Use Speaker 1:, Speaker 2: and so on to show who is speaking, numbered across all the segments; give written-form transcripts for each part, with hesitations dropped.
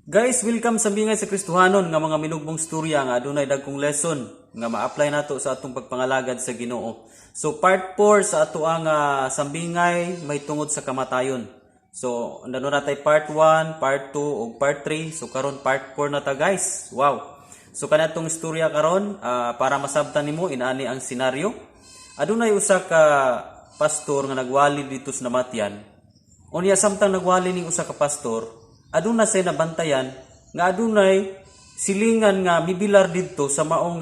Speaker 1: Guys, welcome sa Bingay sa Kristohanon nga mga minugbong storya nga adunay dagkong lesson nga ma-apply nato sa atong pagpangalagad sa Ginoo. So part 4 sa ato ang sambingay may tungod sa kamatayon. So andano na tay part 1, part 2 ug part 3. So karon part 4 na ta guys. Wow. So kanatong istorya karon para masabtan nimo inaani ang senaryo. Adunay usa ka pastor nga nagwali dito sa namatyan. Unya samtang nagwali ning usa ka pastor, aduna say nabantayan nga adunay silingan nga mibilar didto sa maong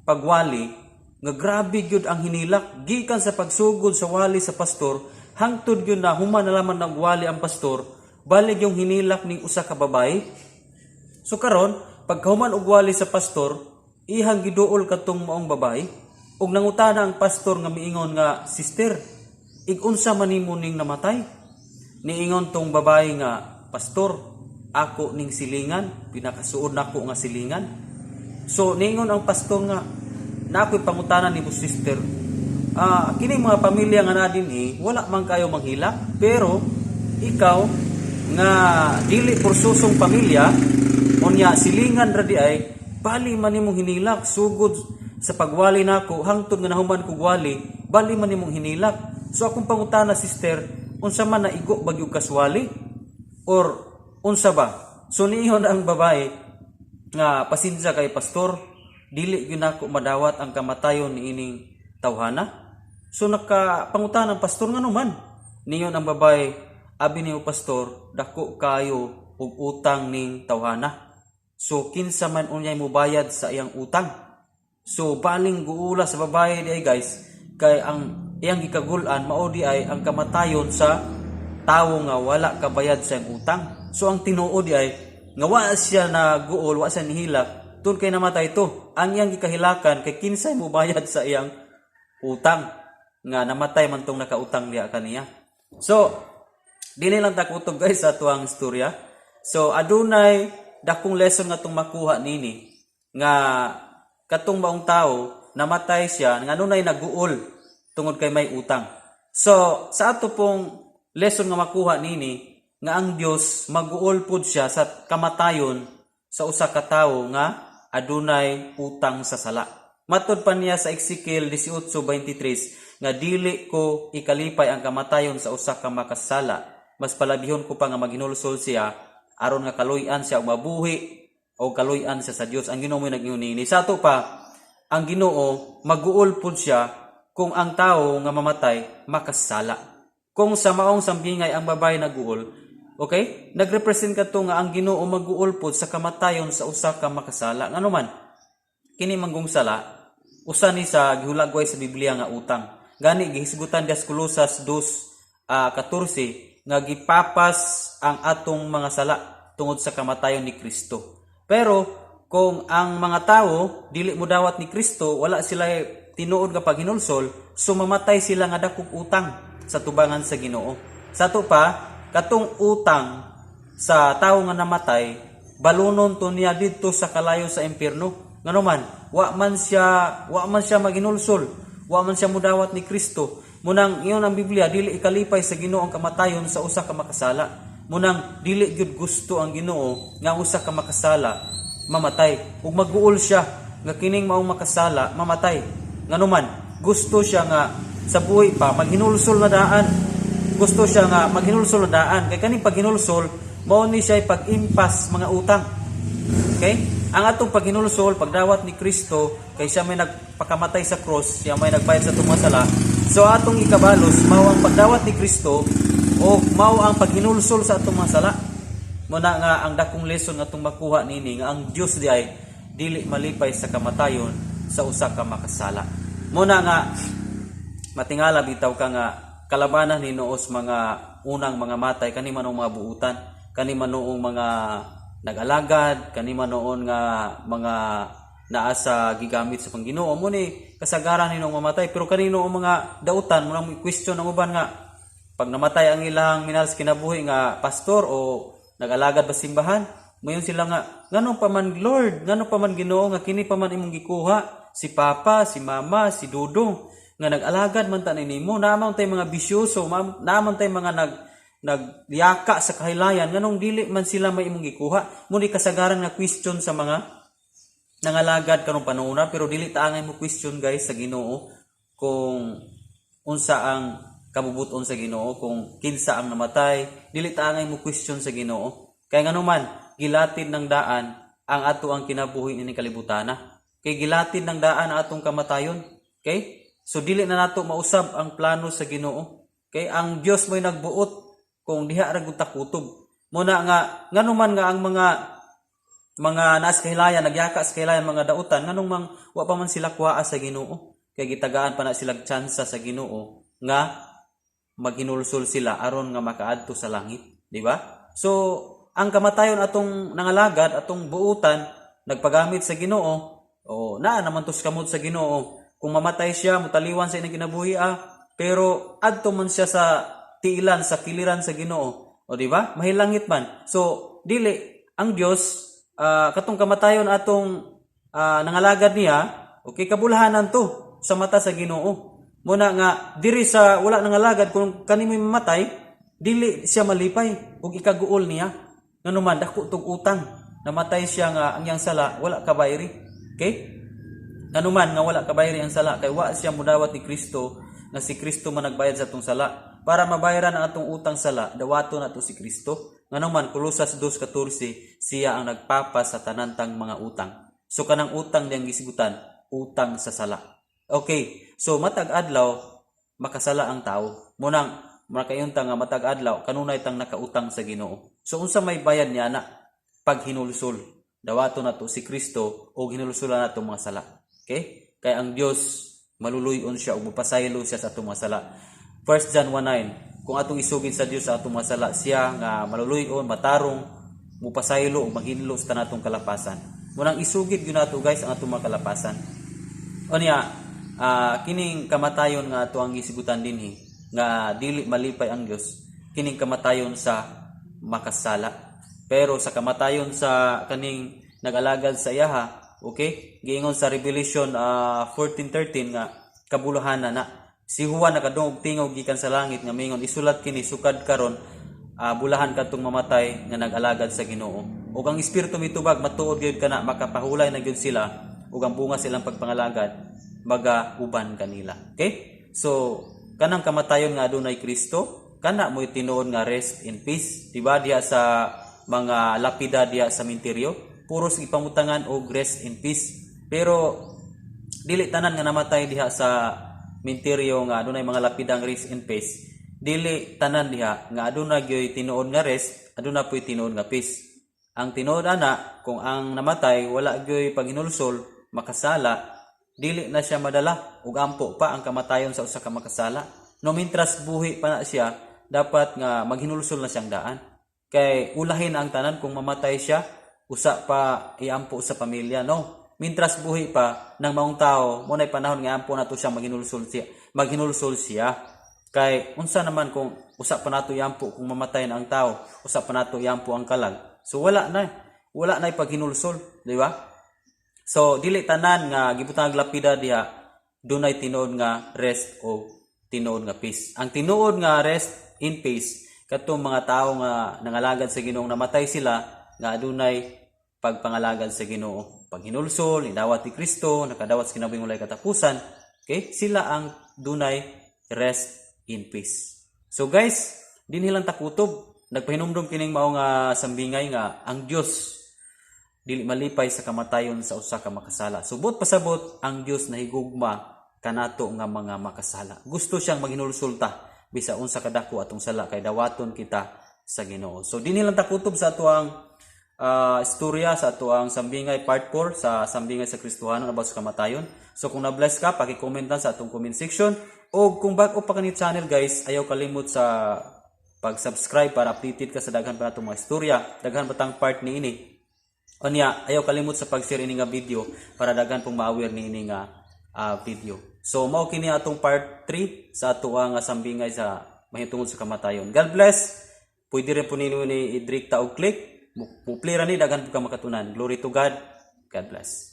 Speaker 1: pagwali nga grabe gyud ang hinilak gikan sa pagsugod sa wali sa pastor hangtod gyud na human na lamang nagwali ang pastor balig yung hinilak ning usa ka babae. So karon pagkahuman og wali sa pastor ihang giduol katong maong babae ug nangutana ang pastor nga miingon nga, "Sister, ig-unsa man nimo ning namatay?" Niingon tong babae nga, "Pastor, ako ning silingan, pinakasuod nako nga silingan." So ningon ang pastor nga, "Na ako'y pangutanan nimo sister. Kini mga pamilya nga na dinhi, wala man kayo manghilak, pero ikaw nga dili porsusong pamilya, unya silingan ra di ay bali man nimong hinilak sugod sa pagwali nako hangtod nga nahuman kog wali, bali man nimong hinilak. So akong pangutana sister, unsa man na igo bagyo kaswali? Or unsa ba?" So niingon ang babae nga, "Pasensya kay pastor, dili gyud nako madawat ang kamatayon niining tawhana." So nakapangutan ang pastor nga naman. Niingon ang babae, "Abi niyo pastor, dako kayo og utang ning tawhana. So kinsa man unyay mo bayad sa iyang utang?" So baling guula sa babae di ay guys, kay ang iyang gikagulan mao di ay ang kamatayon sa tawo nga wala kabayad sa iyang utang. So ang tinuod di ay nga wa siya na guol, wa siya nihilak, tun kay namatay to. Ang iyang gikahilakan kay kinsay mo bayad sa iyang utang nga namatay man tong nakautang diha kaniya. So dili lang ta kutob guys sa tuang istorya. So adunay dakong lesson nga tong makuha nini nga katong maong tao namatay siya nga nunay naguol tungod kay may utang. So sa ato pong lesson nga makuha nini nga ang Dios maguol pud siya sa kamatayon sa usa ka tawo nga adunay utang sa sala. Matud pa niya sa Ezekiel 18:23 nga dili ko ikalipay ang kamatayon sa usa ka makasala, mas palabihon ko pa nga maginulsol siya aron nga kaluy-an siya og mabuhi o kaluy-an siya sa Dios. Ang Ginoo mo nag-ingon ni sa ato pa ang Ginoo maguol pud siya kung ang tawo nga mamatay makasala. Kung sa maong sambingay ang babae naguol, okay? Nagrepresent kadto nga ang Ginoo maguol pud sa kamatayon sa usa ka makasala. Ngano man kini manggong sala usa ni sa gihulagway sa Biblia nga utang. Gani gihisgutan sa Colosas 2:14 nga gipapas ang atong mga sala tungod sa kamatayon ni Kristo. Pero kung ang mga tao dili mo dawat ni Kristo, wala sila tinuod nga paghinulsol, so mamatay sila nga dakong utang sa tubangan sa Ginoo. Sa to pa, katong utang sa tawo nga namatay, balunon to niya didto sa kalayo sa impierno. Ngano man, wa man siya maghinulsol, wa man siya mudawat ni Kristo. Munang iyon ang Biblia, dili ikalipay sa Ginoo ang kamatayon sa usa ka makasala. Munang dili gyud gusto ang Ginoo nga usa ka makasala mamatay. Ug maguol siya nga kining maong makasala mamatay. Ngano man, gusto siya nga sa buhay pa maghinulsol na daan. Gusto siya nga maghinulsol na daan. Kay kaning paghinulsol mao ni siya pag-impas mga utang. Okay? Ang atong paghinulsol, pagdawat ni Kristo, kay siya may nagpakamatay sa cross, siya may nagbayad sa atong mga sala. So atong ikabalos mao ang pagdawat ni Kristo o mao ang paghinulsol sa atong mga sala. Muna nga ang dakong lesson nga itong makuha nini nga ang Diyos di ay dili malipay sa kamatayon sa usa ka makasala. Muna nga matingala bitaw ka nga kalabanan ni noos mga unang mga matay kani manong mga buutan, kani manoong mga nag-alagad, kani manoon nga mga naa sa gigamit sa Panginoon mo ni kasagaran ninong mamatay. Pero kanino ang mga dautan mo nang question ang uban nga pag namatay ang ilang minals kinabuhi nga pastor o nag-alagad ba simbahan, mayon sila nga ngano pa man Lord, ngano pa man Ginoo nga kini pa man imong gikuha, si papa, si mama, si dudong nga nag-alagad man ta nimo, naamang tay mga bisyoso, naamang tay mga nagyaka sa kahilayan nganong dili man sila may imong gikuha. Muni kasagaran nga question sa mga nangalagad karong panahon pero dili ta angay mo question guys sa Ginoo kung unsa ang kabubuton sa Ginoo, kung kinsa ang namatay, dili ta angay mo question sa Ginoo. Kay nganuman gilatid ng daan ang ato ang kinabuhi ini kalibutana. Kay gilatid ng daan ang atong kamatayon. Okay? So dili na nato mausab ang plano sa Ginoo. Okay? Ang Dios mo'y nagbuot kung diha ra gud ta kutob. Muna nga nganuman nga ang mga naas kahilayan, nagyaka sa kahilayan mga dautan, nganong wa pa man sila kuhaa sa Ginoo. Kay gitagaan pa na sila tsansa sa Ginoo nga maghinulsol sila aron nga makaadto sa langit, di ba? So ang kamatayon atong nangalagad, atong buutan, nagpagamit sa Ginoo, naa naman tos kamot sa Ginoo. Kung mamatay siya, mutaliwan sa inyong kinabuhi, pero adto man siya sa tiilan, sa kiliran sa Ginoo. O di ba? Mahilangit man. So, dili, ang Dios, katong kamatayon atong nangalagad niya, okay, kabulahanan to sa mata sa Ginoo. Muna nga, diri sa wala nangalagad, kung kanimoy mamatay, dili siya malipay, ug ikaguol niya. Nganuman, dako tog utang, namatay siya nga ang yang sala, wala kabayri. Okay? Anuman nga wala kabayri ang sala kay wa siya mudawat ni Kristo nga si Kristo man nagbayad sa atong sala para mabayaran ang atong utang sala dawaton nato si Kristo. Nganuman Kolosas 2:14 siya ang nagpapas sa tanantang mga utang. So kanang utang diyang gisigutan, utang sa sala. Okay. So matag adlaw makasala ang tao. Munang makayunta nga matag adlaw kanunay tang nakautang sa Ginoo. So unsa may bayad niya na paghinulsol dawato nato si Kristo o ginulusulan nato mga sala. Okay? Kaya ang Dios maluluyon siya o mupasaylo siya sa atong mga sala. 1 John 1:9 kung atong isugid sa Dios sa atong mga sala, siya nga maluluyon, matarong, mupasaylo o maghinlo sa tanatong kalapasan. Munang isugid gyud nato guys ang atong mga kalapasan. O niya, kining kamatayon nga ato ang gisigutan dinhi nga dili malipay ang Dios, kining kamatayon sa makasala. Pero sa kamatayon sa kaning nag-alagad sa iyaha, okay? Giingon sa Revelation 14:13 nga kabuluhanan na si Juan nakadungog tingog gikan sa langit nga mingon isulat kini sukad karon bulahan kadtong mamatay nga nag-alagad sa Ginoo. Ug ang espiritu mitubag matuod gyud kana makapahulay na gyud sila ug ang bunga silang pagpangalagad magauban kanila. Okay? So kanang kamatayon nga adunay Kristo, kana mo'y tinuod nga rest in peace, diba? Diya sa mga lapida diya sa sementeryo, puros ipamutangan og rest in peace. Pero dili tanan nga namatay diha sa sementeryo nga adunay mga lapidang rest in peace. Dili tanan diha nga adunay gyoy tinuod nga rest, aduna po'y tinuod nga peace. Ang tinuod ana kung ang namatay wala gyoy paghinulsol, makasala, dili na siya madala ug ampo pa ang kamatayon sa usa ka makasala. No mintras buhi pa na siya, dapat nga maghinulsol na siyang daan. Kay ulahin ang tanan kung mamatay siya, usa pa iampo sa pamilya, no? Mintras buhi pa ng maong tao, mo nay panahon nga ampo nato siya maghinulsol siya. Kay unsa naman kung usa pa nato iampo kung mamatay na ang tao, usa pa nato iampo ang kalag. So wala na paghinulsol, di ba? So dili tanan nga gibutang lapida diha dunay tinuod nga rest o tinuod nga peace. Ang tinuod nga rest in peace katong mga tao nga nangalagad sa Ginoo namatay sila nga adunay pagpangalagad sa Ginoo, paghinulsol, idawat ni Kristo, nakadawat sa kinabuhing walay katapusan. Okay? Sila ang dunay rest in peace. So guys, dinhi lang takutob, nagpahinumdum kining mao nga sambingay nga ang Dios dili malipay sa kamatayon sa usa ka makasala. Subot pasabot ang Dios nahigugma kanato nga mga makasala. Gusto siyang maghinulsulta bisa unsa kadako atong sala kay dawaton kita sa Ginoo. So dinhi lang takutob sa ato ang istorya sa ato ang sambingay part 4 sa sambingay sa Kristohanon about sa kamatayon. So kung na-bless ka, paki-comment lang sa atong comment section. O kung bago pa kanit channel guys, ayaw kalimot sa pag-subscribe para updated ka sa daghan pa natong mga istorya, daghan batang part ni ini. O niya, ayaw kalimot sa pag-share ini nga video para daghan pong ma-aware ni ini nga video. So mao kini atong part 3 sa ato ang sambingay sa mahitungod sa kamatayon. God bless. Pwede rin po ninyo ni i-drikta og click. Muplira ni daghan po ka makatunan. Glory to God. God bless.